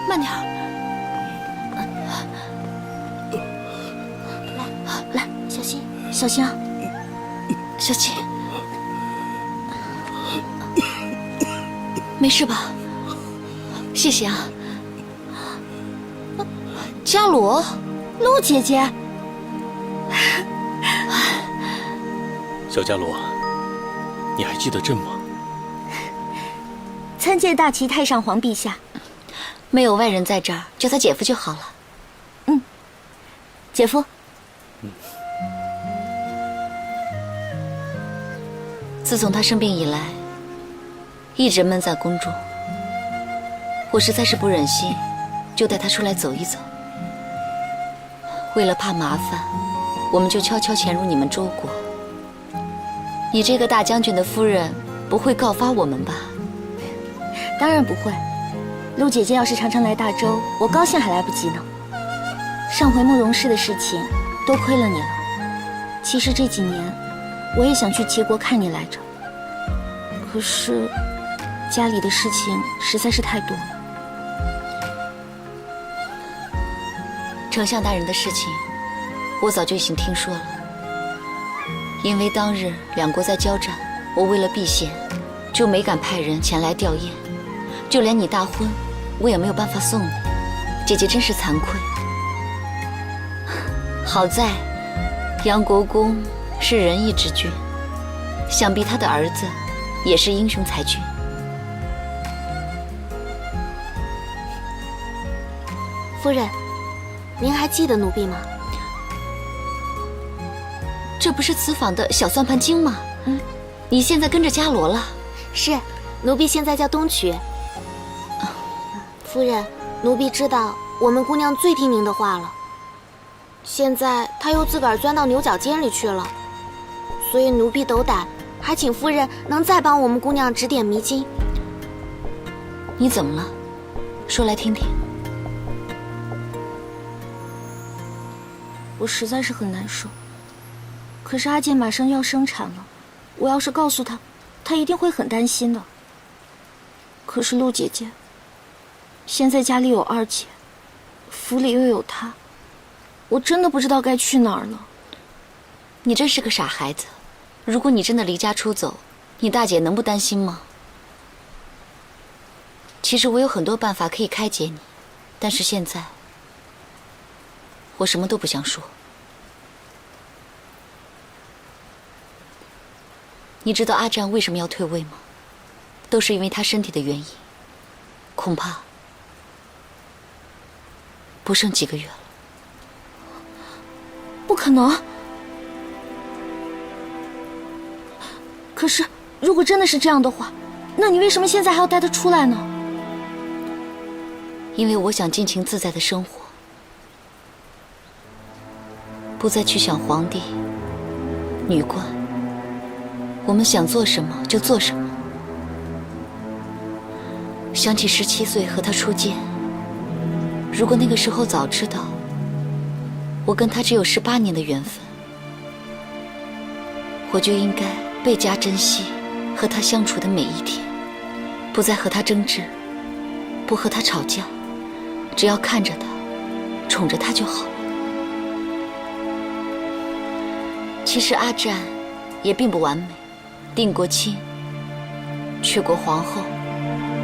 慢点儿。来，小心，小心啊，小心。没事吧？谢谢啊。伽罗，陆姐姐。小伽罗，你还记得朕吗？参见大齐太上皇陛下。没有外人在这儿，叫他姐夫就好了。嗯，姐夫。自从他生病以来，一直闷在宫中，我实在是不忍心，就带他出来走一走。为了怕麻烦，我们就悄悄潜入你们周国。你这个大将军的夫人不会告发我们吧？当然不会。陆姐姐要是常常来大周，我高兴还来不及呢。上回慕容氏的事情多亏了你了。其实这几年我也想去齐国看你来着，可是家里的事情实在是太多了。丞相大人的事情，我早就已经听说了。因为当日两国在交战，我为了避嫌，就没敢派人前来吊唁，就连你大婚，我也没有办法送你。姐姐真是惭愧。好在杨国公是仁义之君，想必他的儿子也是英雄才俊。夫人，您还记得奴婢吗？这不是此坊的小算盘精吗？你现在跟着伽罗了？是，奴婢现在叫东曲。夫人，奴婢知道我们姑娘最听您的话了。现在她又自个儿钻到牛角尖里去了，所以奴婢斗胆，还请夫人能再帮我们姑娘指点迷津。你怎么了？说来听听。我实在是很难受。可是阿健马上要生产了，我要是告诉他，他一定会很担心的。可是陆姐姐，现在家里有二姐，府里又有她，我真的不知道该去哪儿了。你真是个傻孩子，如果你真的离家出走，你大姐能不担心吗？其实我有很多办法可以开解你，但是现在我什么都不想说。你知道阿战为什么要退位吗？都是因为他身体的原因，恐怕不剩几个月了。不可能！可是，如果真的是这样的话，那你为什么现在还要带他出来呢？因为我想尽情自在的生活，不再去想皇帝、女官。我们想做什么就做什么。想起17岁和他初见，如果那个时候早知道，我跟他只有18年的缘分，我就应该倍加珍惜和他相处的每一天，不再和他争执，不和他吵架，只要看着他，宠着他就好了。其实阿战也并不完美，定过亲，娶过皇后，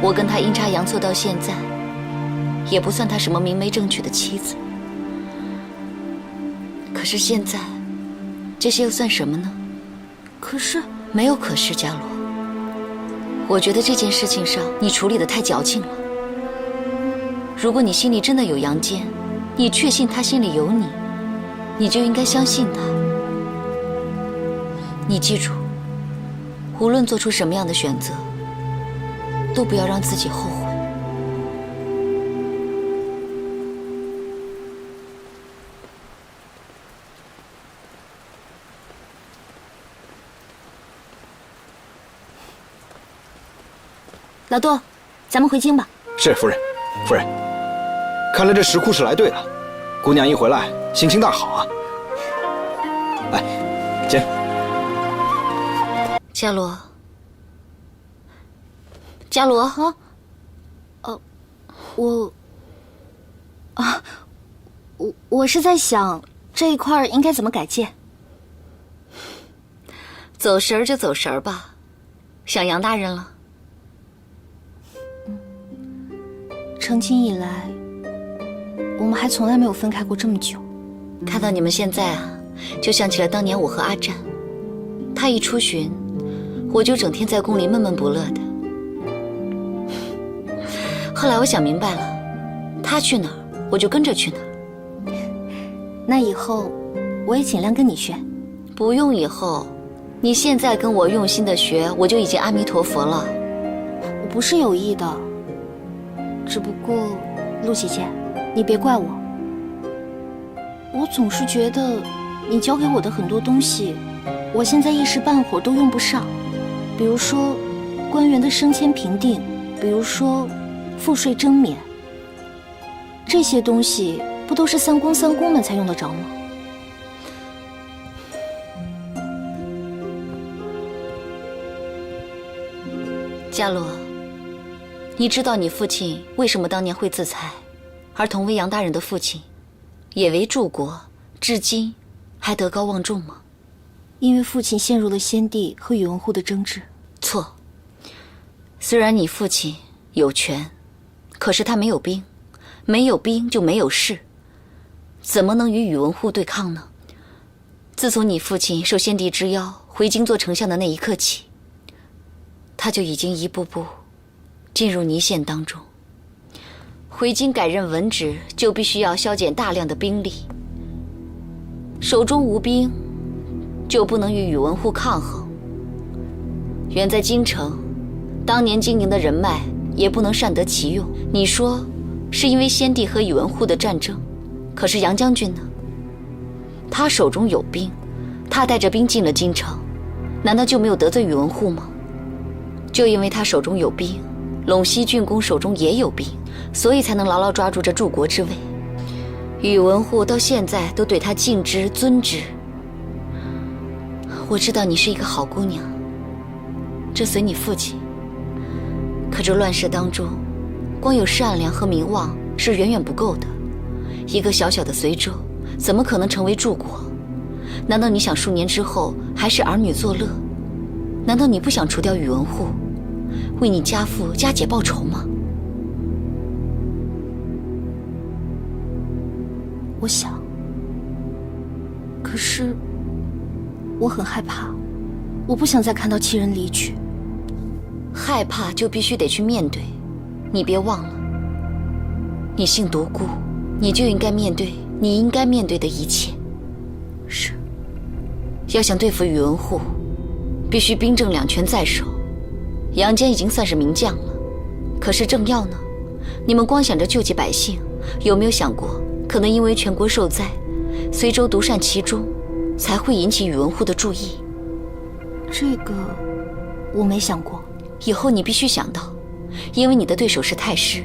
我跟他阴差阳错到现在，也不算他什么明媒正娶的妻子。可是现在，这些又算什么呢？可是没有可是，伽罗。我觉得这件事情上你处理得太矫情了。如果你心里真的有杨坚，你确信他心里有你，你就应该相信他。你记住，无论做出什么样的选择，都不要让自己后悔。老杜，咱们回京吧。是夫人，夫人，看来这石窟是来对了，姑娘一回来，心情大好啊。来，请。伽罗，伽罗啊，我是在想这一块应该怎么改建。走神儿就走神儿吧，想杨大人了。成亲以来，我们还从来没有分开过这么久。看到你们现在啊，就想起了当年我和阿占。他一出巡，我就整天在宫里闷闷不乐的。后来我想明白了，他去哪儿，我就跟着去哪儿。那以后我也尽量跟你学。不用以后，你现在跟我用心的学，我就已经阿弥陀佛了。我不是有意的，只不过陆姐姐，你别怪我。我总是觉得你教给我的很多东西，我现在一时半会儿都用不上。比如说官员的升迁评定，比如说赋税征免，这些东西不都是三公们才用得着吗？伽罗，你知道你父亲为什么当年会自裁，而同为杨大人的父亲也为柱国，至今还德高望重吗？因为父亲陷入了先帝和宇文护的争执。错。虽然你父亲有权，可是他没有兵，没有兵就没有势，怎么能与宇文护对抗呢？自从你父亲受先帝之邀回京做丞相的那一刻起，他就已经一步步进入泥陷当中。回京改任文职，就必须要削减大量的兵力，手中无兵，就不能与宇文护抗衡。远在京城，当年经营的人脉也不能善得其用。你说是因为先帝和宇文护的战争，可是杨将军呢？他手中有兵，他带着兵进了京城，难道就没有得罪宇文护吗？就因为他手中有兵，陇西郡公手中也有兵，所以才能牢牢抓住这柱国之位。宇文护到现在都对他敬之尊之。我知道你是一个好姑娘，这随你父亲。可这乱世当中，光有善良和名望是远远不够的。一个小小的随州，怎么可能成为柱国？难道你想数年之后还是儿女作乐？难道你不想除掉宇文护，为你家父家姐报仇吗？我想，可是我很害怕，我不想再看到妻人离去。害怕就必须得去面对，你别忘了，你姓独孤，你就应该面对你应该面对的一切。是。要想对付宇文护，必须兵政两全在手。杨坚已经算是名将了，可是政要呢？你们光想着救济百姓，有没有想过，可能因为全国受灾，随州独善其中，才会引起宇文护的注意？这个我没想过。以后你必须想到，因为你的对手是太师，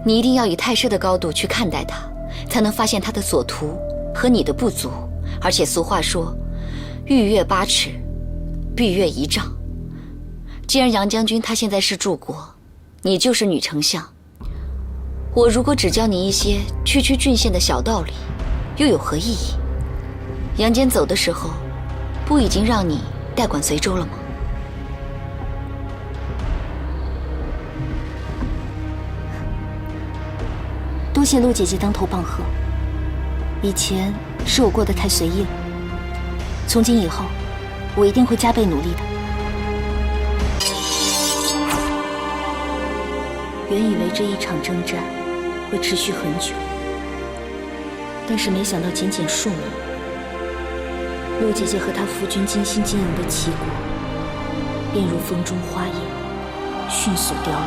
你一定要以太师的高度去看待他，才能发现他的所图和你的不足。而且俗话说，欲越8尺，必越1丈。既然杨将军他现在是柱国，你就是女丞相，我如果只教你一些区区郡县的小道理，又有何意义？杨坚走的时候，不已经让你代管随州了吗？多谢陆姐姐当头棒喝，以前是我过得太随意了，从今以后，我一定会加倍努力的。原以为这一场征战会持续很久，但是没想到仅仅数年，陆姐姐和她夫君精心经营的齐国，便如风中花叶，迅速凋零。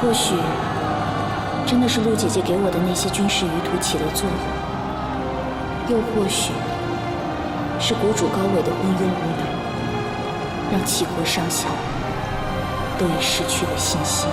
或许真的是陆姐姐给我的那些军事舆图起了作用，又或许是国主高纬的昏庸无能，让齐国上下都已失去了信心。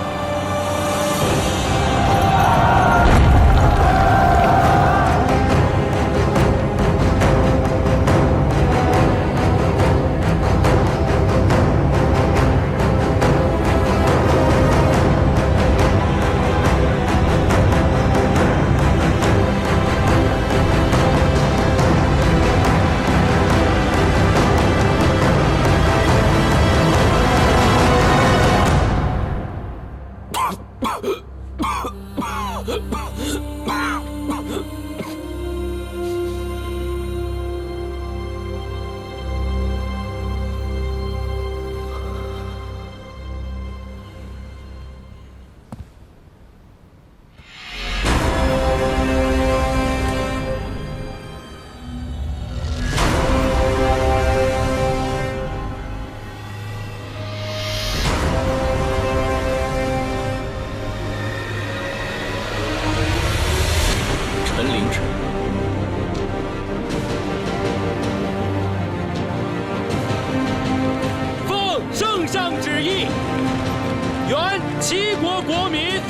愿齐国国民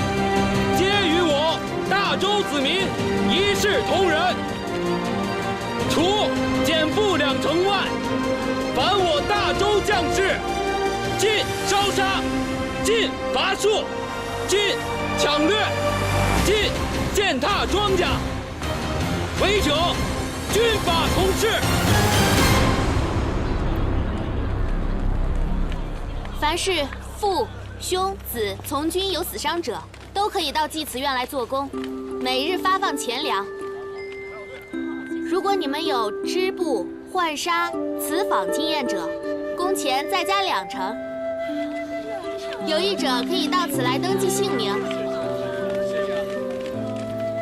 皆与我大周子民一视同仁，除减不两城外，凡我大周将士，尽烧杀，尽伐树，尽抢掠，尽践踏庄稼，违者军法从事。凡是父、兄、子从军有死伤者，都可以到祭祠院来做工，每日发放钱粮。如果你们有织布、浣纱、瓷纺经验者，工钱再加2成。有意者可以到此来登记姓名。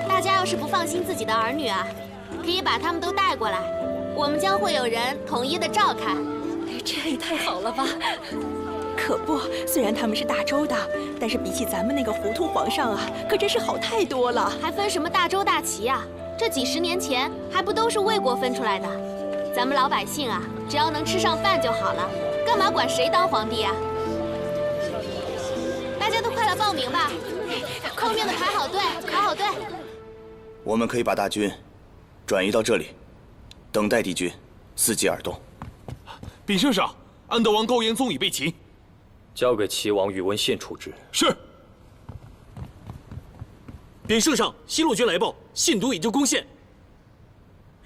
大家要是不放心自己的儿女啊，可以把他们都带过来，我们将会有人统一的照看。这也太好了吧！可不，虽然他们是大周的，但是比起咱们那个糊涂皇上啊，可真是好太多了。还分什么大周大齐啊？这几10年前还不都是魏国分出来的？咱们老百姓啊，只要能吃上饭就好了，干嘛管谁当皇帝啊？大家都快来报名吧！后面的排好队，排好队。我们可以把大军转移到这里，等待敌军伺机而动。禀圣上，安德王高延宗已被擒，交给齐王宇文宪处置。是。禀圣上，西路军来报，信都已经攻陷。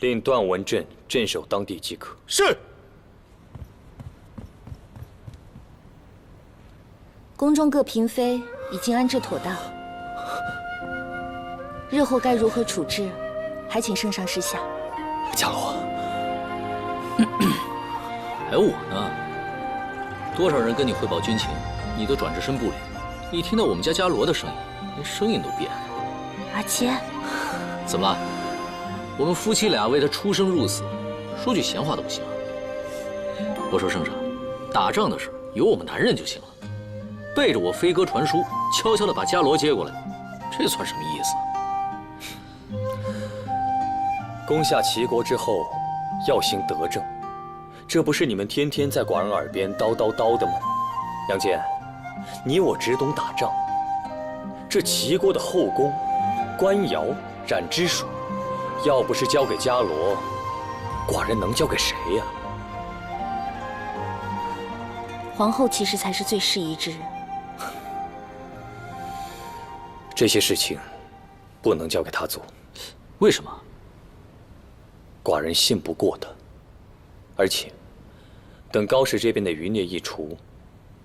令段文镇镇守当地即可。是。宫中各嫔妃已经安置妥当，日后该如何处置，还请圣上示下。伽罗，还有我呢，多少人跟你汇报军情，你都转着身不理。一听到我们家伽罗的声音，连声音都变了。阿谦，怎么了？我们夫妻俩为他出生入死，说句闲话都不行。我说圣上，打仗的事由我们男人就行了，背着我飞鸽传书，悄悄地把伽罗接过来，这算什么意思？攻下齐国之后，要行德政，这不是你们天天在寡人耳边叨叨叨的吗？杨坚，你我只懂打仗，这齐国的后宫、官窑、染织署，要不是交给伽罗，寡人能交给谁呀？皇后其实才是最适宜之人。这些事情不能交给他做。为什么？寡人信不过他，而且等高氏这边的余孽一除，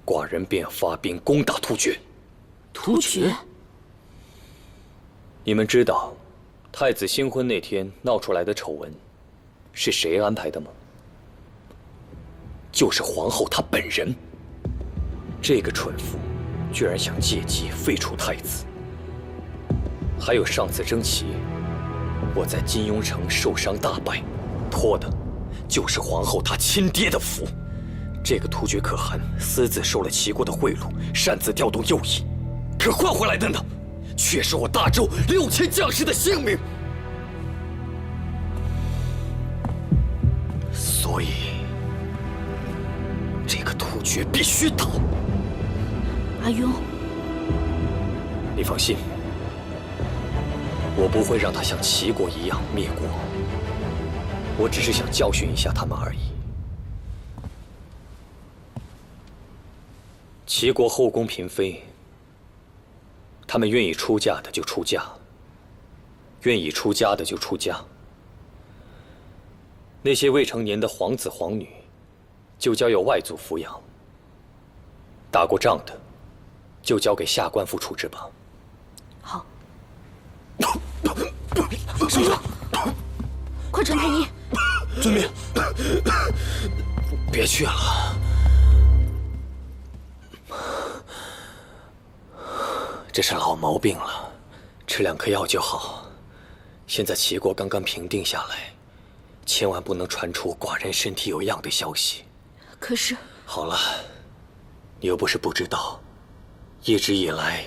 寡人便发兵攻打突厥。突厥？你们知道太子新婚那天闹出来的丑闻是谁安排的吗？就是皇后她本人。这个蠢妇居然想借机废除太子。还有上次征齐，我在金庸城受伤大败，托的就是皇后她亲爹的福。这个突厥可汗私自收了齐国的贿赂，擅自调动右翼，可换回来的呢，却是我大周6000将士的性命。所以，这个突厥必须打。阿雍，你放心，我不会让他像齐国一样灭国，我只是想教训一下他们而已。齐国后宫嫔妃，他们愿意出嫁的就出嫁，愿意出家的就出家。那些未成年的皇子皇女，就交由外族抚养。打过仗的，就交给下官府处置吧。好。圣上，快传太医。遵命。别去了。这是老毛病了，吃2颗药就好。现在齐国刚刚平定下来，千万不能传出寡人身体有恙的消息。可是，好了，你又不是不知道，一直以来，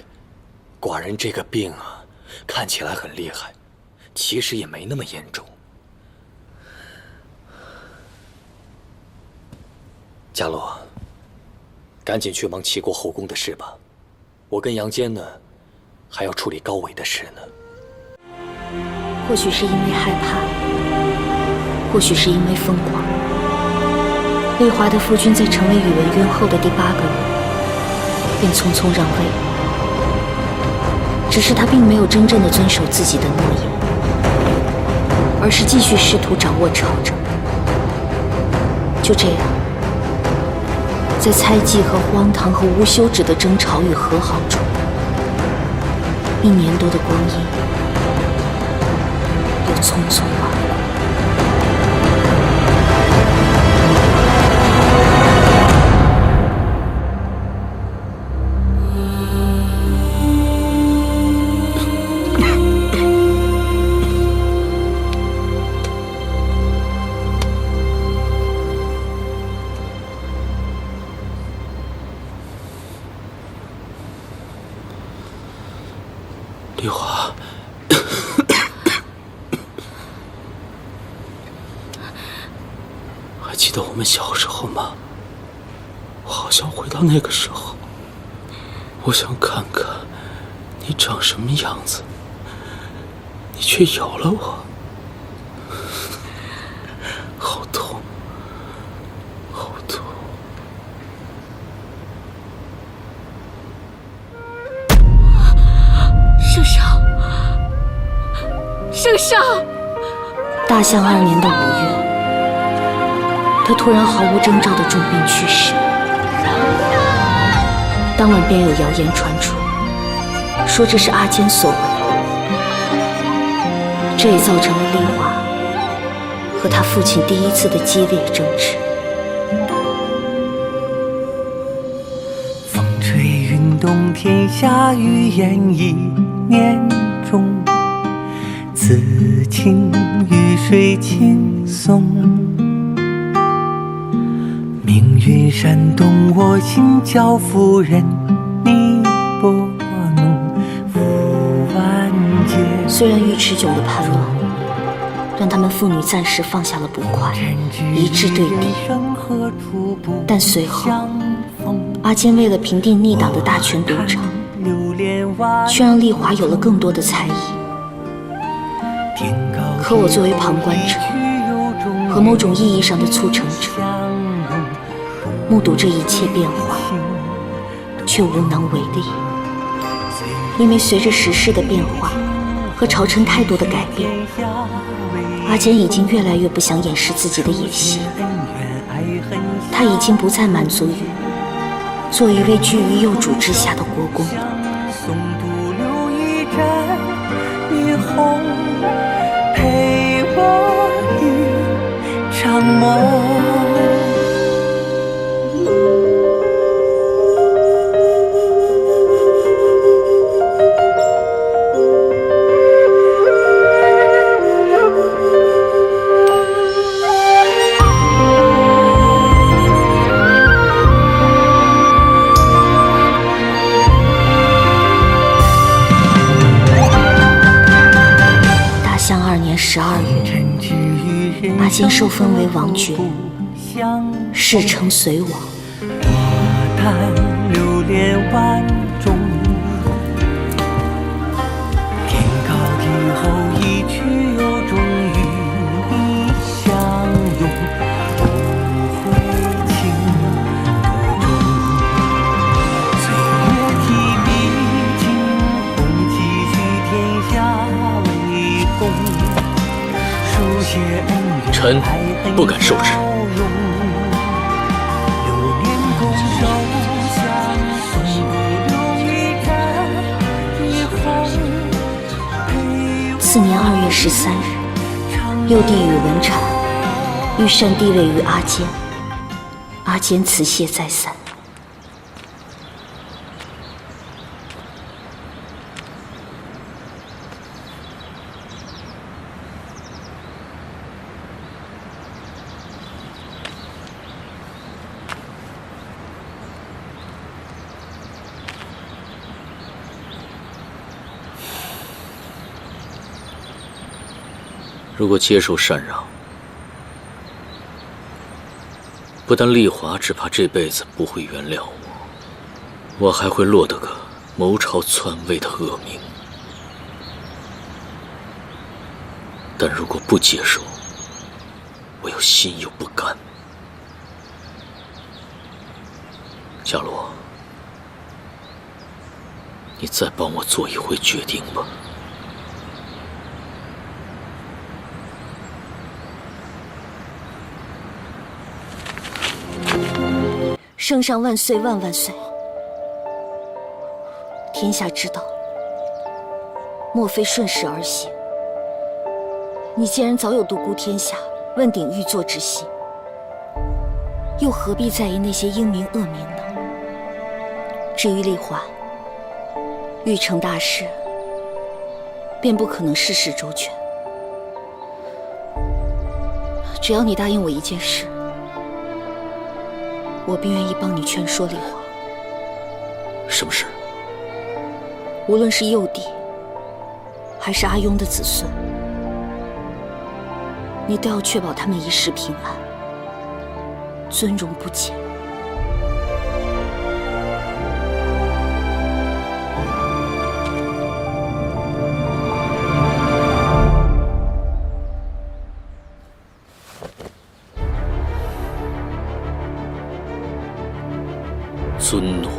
寡人这个病啊，看起来很厉害，其实也没那么严重。伽罗，赶紧去忙齐国后宫的事吧。我跟杨坚呢，还要处理高伟的事呢。或许是因为害怕，或许是因为疯狂，丽华的夫君在成为宇文渊后的第8个人，便匆匆让位。只是他并没有真正的遵守自己的诺言，而是继续试图掌握朝政。就这样，在猜忌和荒唐和无休止的争吵与和好中，1年多的光阴又匆匆而过。丽华，还记得我们小时候吗？我好想回到那个时候，我想看看你长什么样子，你却有了我，好痛，好痛。圣上！大象2年的5月，他突然毫无征兆的重病去世。当晚便有谣言传出，说这是阿坚所为，这也造成了丽华和他父亲第1次的激烈争执。风吹云动，天下雨烟1年中。此情雨水轻松，命运煽动我心，教夫人你拨弄抚万劫。虽然尉迟迥的叛乱让他们父女暂时放下了不快，一致对敌，但随后阿坚为了平定逆党的大权独掌，却让丽华有了更多的才艺。可我作为旁观者和某种意义上的促成者，目睹这一切变化，却无能为力。因为随着时势的变化和朝臣态度的改变，阿坚已经越来越不想掩饰自己的野心。他已经不再满足于做一位居于幼主之下的国公。陪我一场梦。12月，阿坚受封为王爵，事成随王。花坛流连万众，天高地厚，一曲有终，与你相拥，不会情途中。岁月提笔惊鸿，继续天下为公。臣不敢受制。次年2月13日，幼帝宇文阐欲禅帝位于阿坚，阿坚辞谢再三。如果接受禅让，不但丽华只怕这辈子不会原谅我，我还会落得个谋朝篡位的恶名。但如果不接受，我又心有不甘。伽罗，你再帮我做一回决定吧。圣上万岁万万岁！天下之道，莫非顺势而行。你既然早有独孤天下、问鼎玉座之心，又何必在意那些英名恶名呢？至于丽华，玉成大事，便不可能事事周全。只要你答应我一件事，我便愿意帮你劝说丽华。什么事？无论是幼帝，还是阿雍的子孙，你都要确保他们一世平安，尊荣不减。尊诺。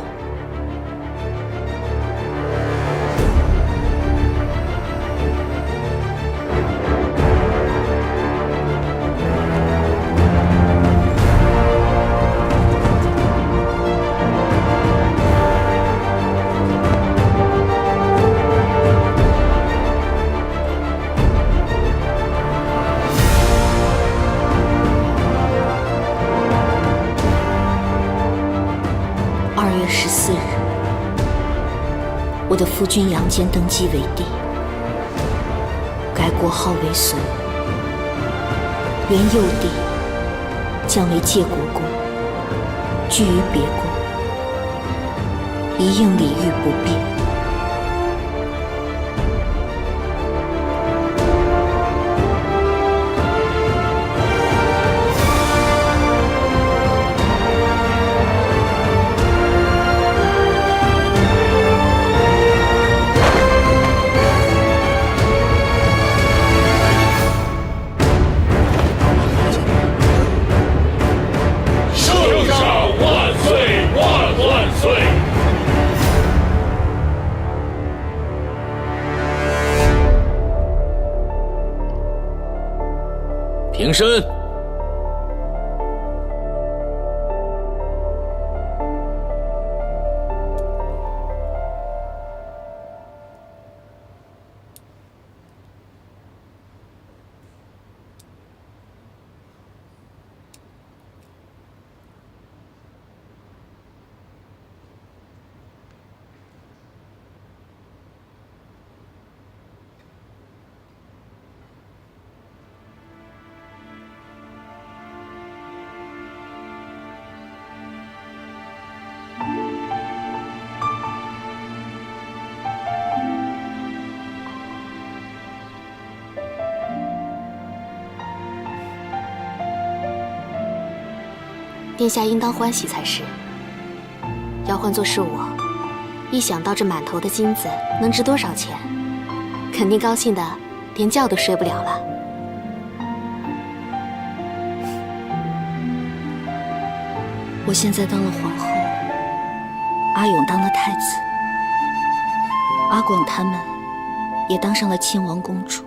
2月14日，我的夫君杨坚登基为帝，改国号为隋。原幼帝将为介国公，居于别宫，一应礼遇不变。平身。殿下应当欢喜才是。要换作是我，一想到这满头的金子能值多少钱，肯定高兴的连觉都睡不了了。我现在当了皇后，阿勇当了太子，阿广他们也当上了亲王公主，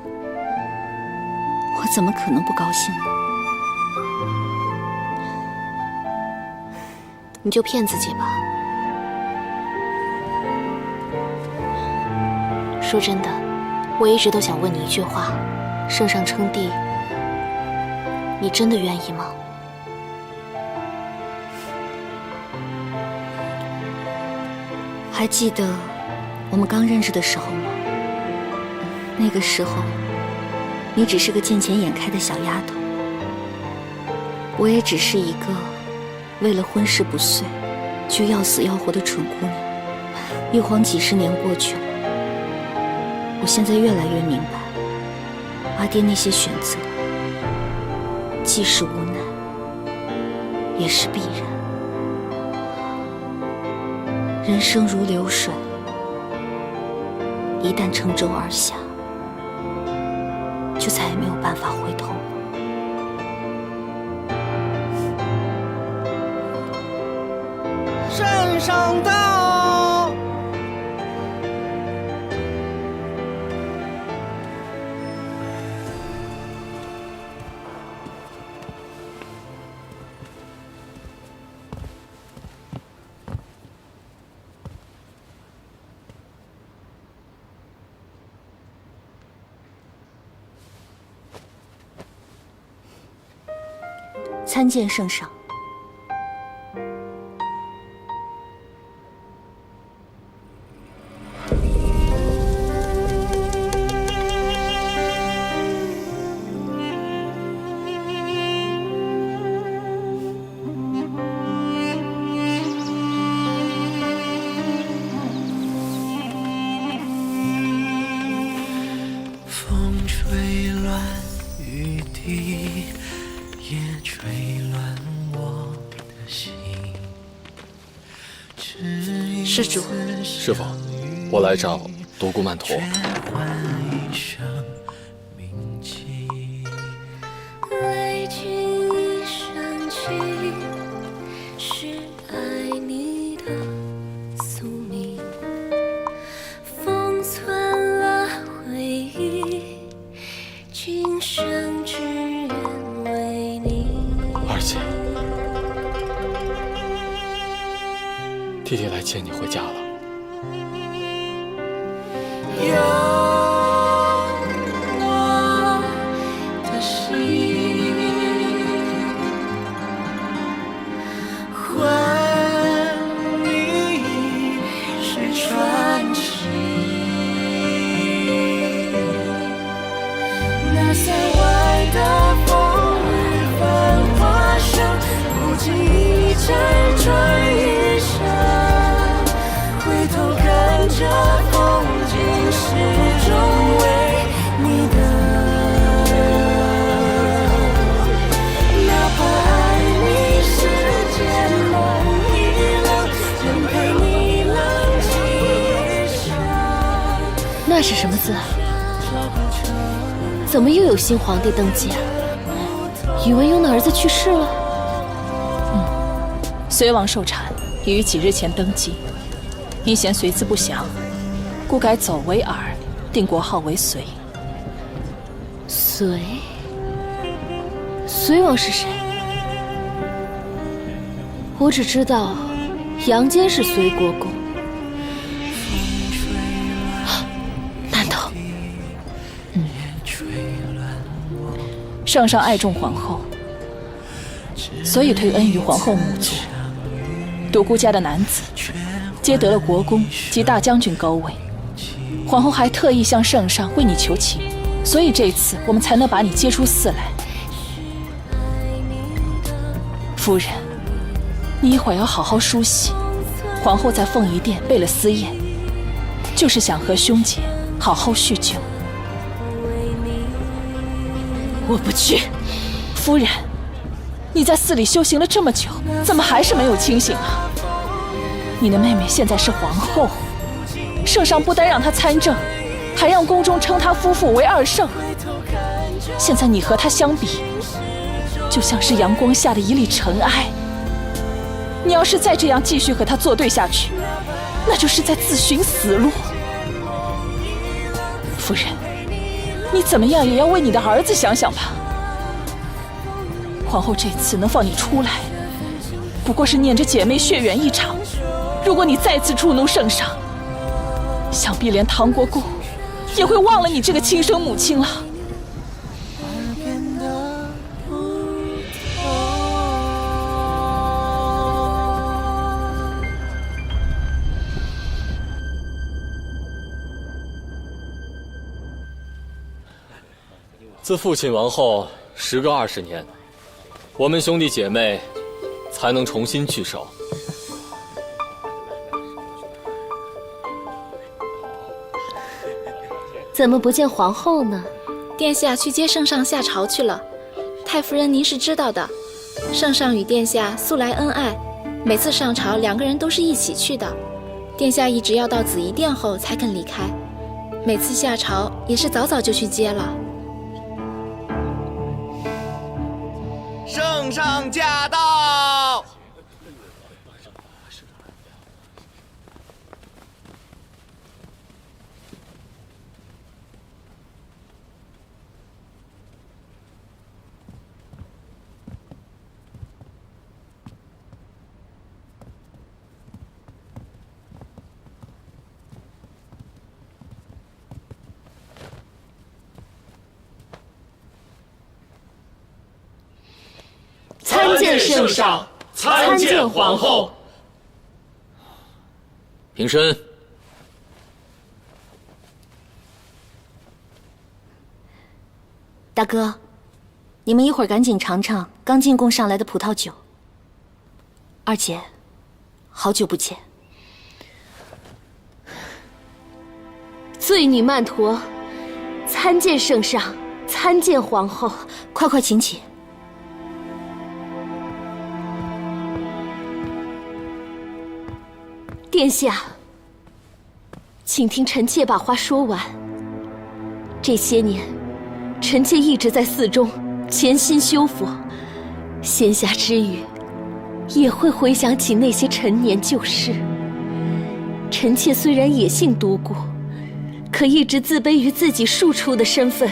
我怎么可能不高兴呢？你就骗自己吧。说真的，我一直都想问你一句话：圣上称帝，你真的愿意吗？还记得我们刚认识的时候吗？那个时候，你只是个见钱眼开的小丫头，我也只是一个为了婚事不遂就要死要活的蠢姑娘。一晃几十年过去了，我现在越来越明白，阿爹那些选择，既是无奈，也是必然。人生如流水，一旦乘舟而下，就再也没有办法回头了。圣上到！参见圣上。风吹乱雨滴，也吹乱我的心。施主，师傅，我来找独孤曼陀。为君一生情，是爱你的宿命。封存了回忆，今生只愿为你。二姐，弟弟来接你回家了。有我的心，还你是传奇。那塞外的风雨繁华上，不经意辗转一生，回头看着风景，始终为你的。哪怕爱你世间梦一冷，任陪你浪迹一生。那是什么字啊？怎么又有新皇帝登基啊？宇文邕的儿子去世了？隋王受产，已于几日前登基，因嫌隋字不详，故改走为耳，定国号为隋。隋？隋王是谁？我只知道杨坚是隋国公。难道？圣上爱重皇后，所以推恩于皇后母族。独孤家的男子皆得了国公及大将军高位，皇后还特意向圣上为你求情，所以这次我们才能把你接出寺来。夫人，你一会儿要好好梳洗。皇后在凤仪殿备了私宴，就是想和兄姐好好叙旧。我不去。夫人，你在寺里修行了这么久，怎么还是没有清醒啊？你的妹妹现在是皇后，圣上不单让她参政，还让宫中称她夫妇为二圣。现在你和她相比，就像是阳光下的一粒尘埃。你要是再这样继续和她作对下去，那就是在自寻死路。夫人，你怎么样也要为你的儿子想想吧。皇后这次能放你出来，不过是念着姐妹血缘一场。如果你再次触怒圣上，想必连唐国公也会忘了你这个亲生母亲了。自父亲亡后时隔20年，我们兄弟姐妹才能重新聚首。怎么不见皇后呢？殿下去接圣上下朝去了。太夫人您是知道的，圣上与殿下素来恩爱，每次上朝两个人都是一起去的。殿下一直要到紫夷殿后才肯离开。每次下朝也是早早就去接了。圣上驾到！参见圣上，参见皇后。平身。大哥，你们一会儿赶紧尝尝刚进贡上来的葡萄酒。二姐，好久不见。罪女曼陀，参见圣上，参见皇后。快快请起。殿下，请听臣妾把话说完。这些年，臣妾一直在寺中潜心修佛，闲暇之余，也会回想起那些陈年旧事。臣妾虽然野性独孤，可一直自卑于自己庶出的身份，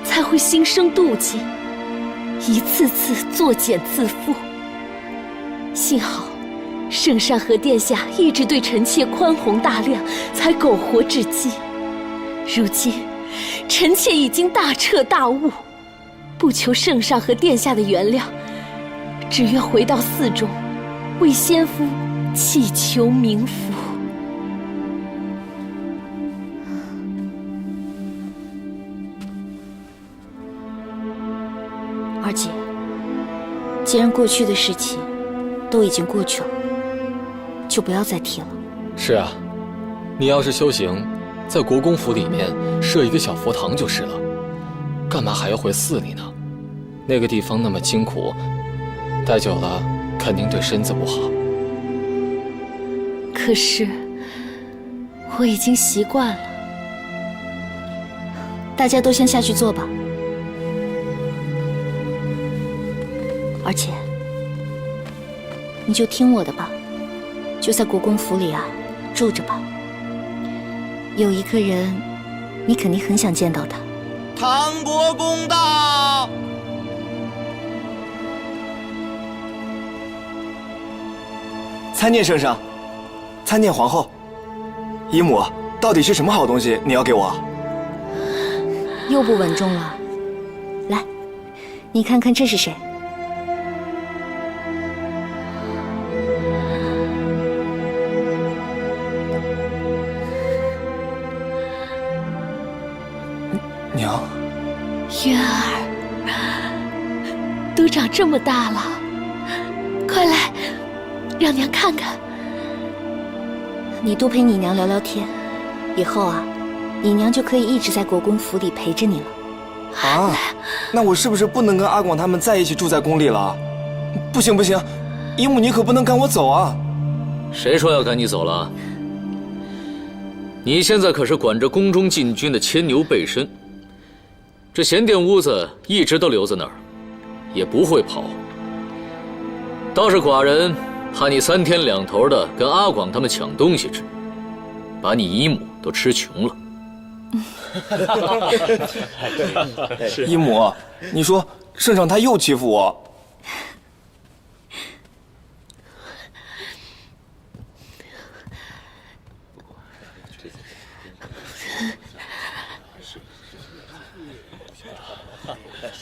才会心生妒忌，一次次作茧自缚。幸好圣上和殿下一直对臣妾宽宏大量，才苟活至今。如今，臣妾已经大彻大悟，不求圣上和殿下的原谅，只愿回到寺中，为先夫祈求冥福。二姐，既然过去的事情都已经过去了，就不要再提了。是啊，你要是修行，在国公府里面设一个小佛堂就是了，干嘛还要回寺里呢？那个地方那么清苦，待久了肯定对身子不好。可是我已经习惯了。大家都先下去坐吧。而且，你就听我的吧，就在国公府里啊住着吧。有一个人，你肯定很想见到他。唐国公到！参见圣上，参见皇后。姨母，到底是什么好东西你要给我？又不稳重了。来，你看看这是谁？娘，月儿，都长这么大了，快来，让娘看看。你多陪你娘聊聊天，以后啊，你娘就可以一直在国公府里陪着你了。啊，那我是不是不能跟阿广他们在一起住在宫里了？不行不行，姨母你可不能赶我走啊！谁说要赶你走了？你现在可是管着宫中禁军的牵牛背身。这闲殿屋子一直都留在那儿，也不会跑。倒是寡人怕你3天2头的跟阿广他们抢东西吃，把你姨母都吃穷了。姨母，你说圣上他又欺负我。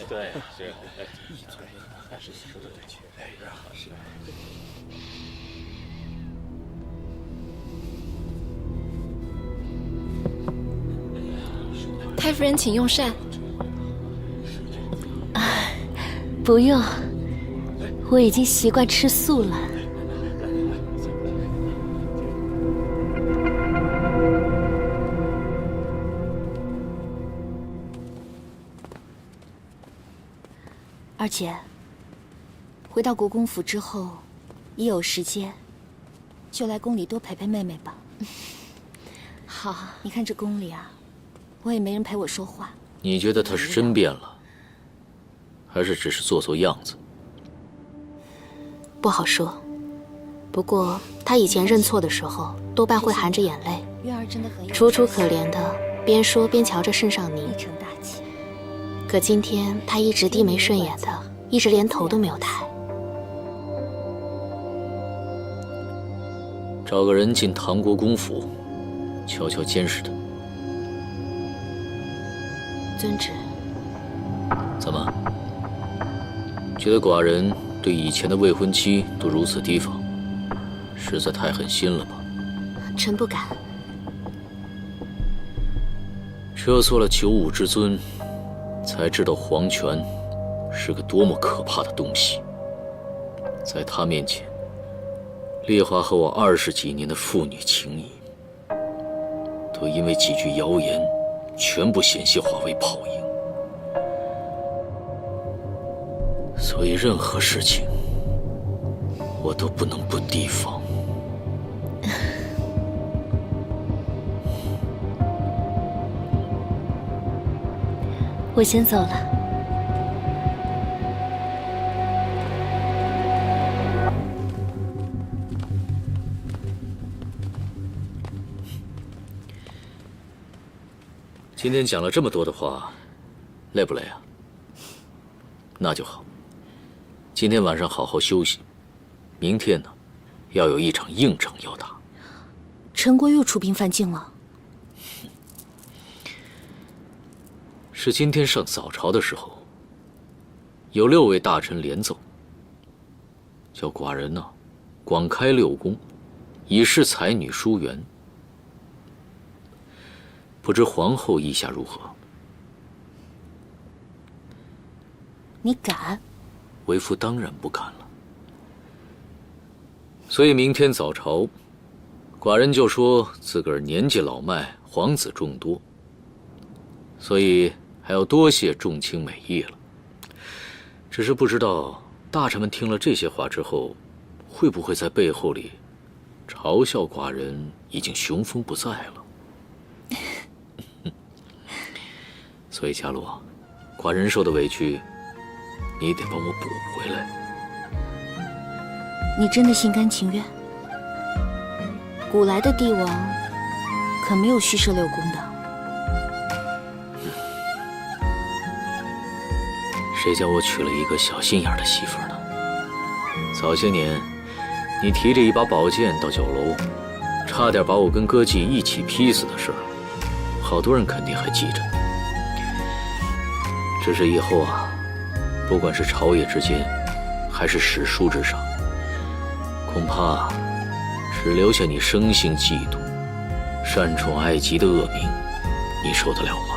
对，太夫人，请用膳。不用，我已经习惯吃素了。二姐，回到国公府之后，一有时间，就来宫里多陪陪妹妹吧。好，你看这宫里啊，我也没人陪我说话。你觉得他是真变了，还是只是做做样子？不好说。不过他以前认错的时候，多半会含着眼泪，月儿真的很楚楚可怜的，边说边瞧着圣上您。可今天他一直低眉顺眼的，一直连头都没有抬。找个人进唐国公府，悄悄监视他。遵旨。怎么？觉得寡人对以前的未婚妻都如此提防，实在太狠心了吧？臣不敢。只有做了九五之尊，才知道皇权是个多么可怕的东西。在他面前，烈华和我20几年的父女情谊，都因为几句谣言，全部险些化为泡影。所以任何事情，我都不能不提防。我先走了。今天讲了这么多的话，累不累啊？那就好。今天晚上好好休息，明天呢，要有一场硬仗要打。陈国又出兵犯境了。是今天上早朝的时候，有6位大臣连奏，叫寡人呢，广开6宫，以示才女疏缘。不知皇后意下如何？你敢？为夫当然不敢了。所以明天早朝，寡人就说自个儿年纪老迈，皇子众多，所以还要多谢重卿美意了。只是不知道大臣们听了这些话之后，会不会在背后里嘲笑寡人已经雄风不在了？所以佳洛，寡人受的委屈，你得帮我补回来。你真的心甘情愿？古来的帝王可没有虚设6宫的。谁叫我娶了一个小心眼的媳妇呢？早些年，你提着一把宝剑到酒楼，差点把我跟歌妓一起劈死的事儿，好多人肯定还记着。只是以后啊，不管是朝野之间，还是史书之上，恐怕只留下你生性嫉妒、擅宠爱姬的恶名，你受得了吗？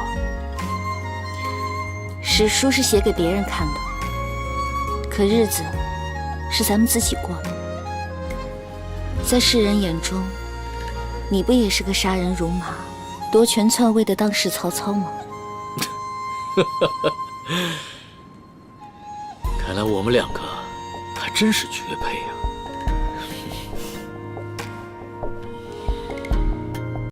史书是写给别人看的，可日子是咱们自己过的。在世人眼中，你不也是个杀人如麻、夺权篡位的当世曹操吗？看来我们2个还真是绝配啊！